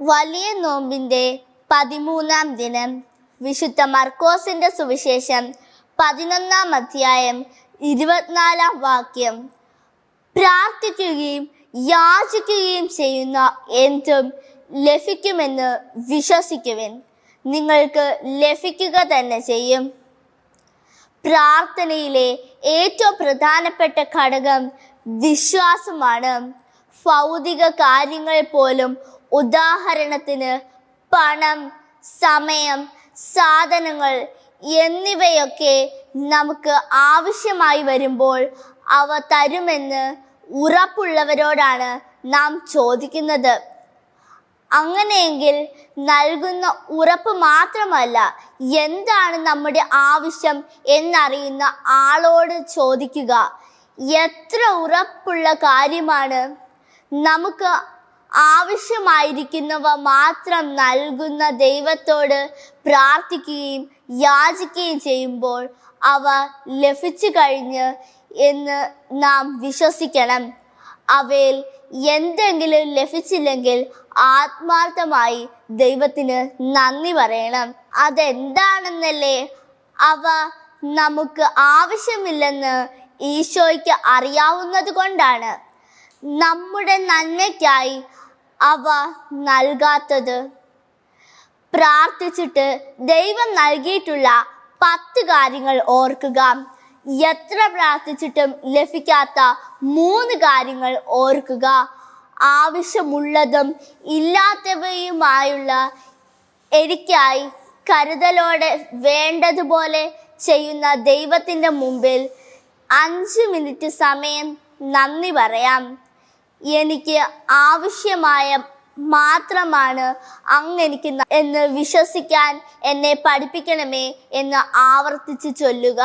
വലിയ നോമ്പിന്റെ 13-ാം ദിനം. വിശുദ്ധ മർക്കോസിന്റെ സുവിശേഷം 11-ാം അധ്യായം 24-ാം വാക്യം. പ്രാർത്ഥിക്കുകയും യാചിക്കുകയും ചെയ്യുന്ന എന്തും ലഭിക്കുമെന്ന് വിശ്വസിക്കുവിൻ, നിങ്ങൾക്ക് ലഭിക്കുക തന്നെ ചെയ്യും. പ്രാർത്ഥനയിലെ ഏറ്റവും പ്രധാനപ്പെട്ട ഘടകം വിശ്വാസമാണ്. ഭൗതിക കാര്യങ്ങൾ പോലും, ഉദാഹരണത്തിന് പണം, സമയം, സാധനങ്ങൾ എന്നിവയൊക്കെ നമുക്ക് ആവശ്യമായി വരുമ്പോൾ അവ തരുമെന്ന് ഉറപ്പുള്ളവരോടാണ് നാം ചോദിക്കുന്നത്. അങ്ങനെയെങ്കിൽ നൽകുന്ന ഉറപ്പ് മാത്രമല്ല, എന്താണ് നമ്മുടെ ആവശ്യം എന്നറിയുന്ന ആളോട് ചോദിക്കുക. എത്ര ഉറപ്പുള്ള കാര്യമാണ്! നമുക്ക് ആവശ്യമായിരിക്കുന്നവ മാത്രം നൽകുന്ന ദൈവത്തോട് പ്രാർത്ഥിക്കുകയും യാചിക്കുകയും ചെയ്യുമ്പോൾ അവ ലഭിച്ചു കഴിഞ്ഞ് എന്ന് നാം വിശ്വസിക്കണം. അവയിൽ എന്തെങ്കിലും ലഭിച്ചില്ലെങ്കിൽ ആത്മാർത്ഥമായി ദൈവത്തിന് നന്ദി പറയണം. അതെന്താണെന്നല്ലേ? അവ നമുക്ക് ആവശ്യമില്ലെന്ന് ഈശോയ്ക്ക് അറിയാവുന്നത് കൊണ്ടാണ് നമ്മുടെ നന്മയ്ക്കായി അവ നൽകാത്തത്. പ്രാർത്ഥിച്ചിട്ട് ദൈവം നൽകിയിട്ടുള്ള 10 കാര്യങ്ങൾ ഓർക്കുക. എത്ര പ്രാർത്ഥിച്ചിട്ടും ലഭിക്കാത്ത 3 കാര്യങ്ങൾ ഓർക്കുക. ആവശ്യമുള്ളതും ഇല്ലാത്തവയുമായുള്ള എനിക്കായി കരുതലോടെ വേണ്ടതുപോലെ ചെയ്യുന്ന ദൈവത്തിൻ്റെ മുമ്പിൽ 5 മിനിറ്റ് സമയം നന്ദി പറയാം. എനിക്ക് ആവശ്യമായ മാത്രമാണ് അങ്ങ് എനിക്ക് എന്ന് വിശ്വസിക്കാൻ എന്നെ പഠിപ്പിക്കണമേ എന്ന് ആവർത്തിച്ച് ചൊല്ലുക.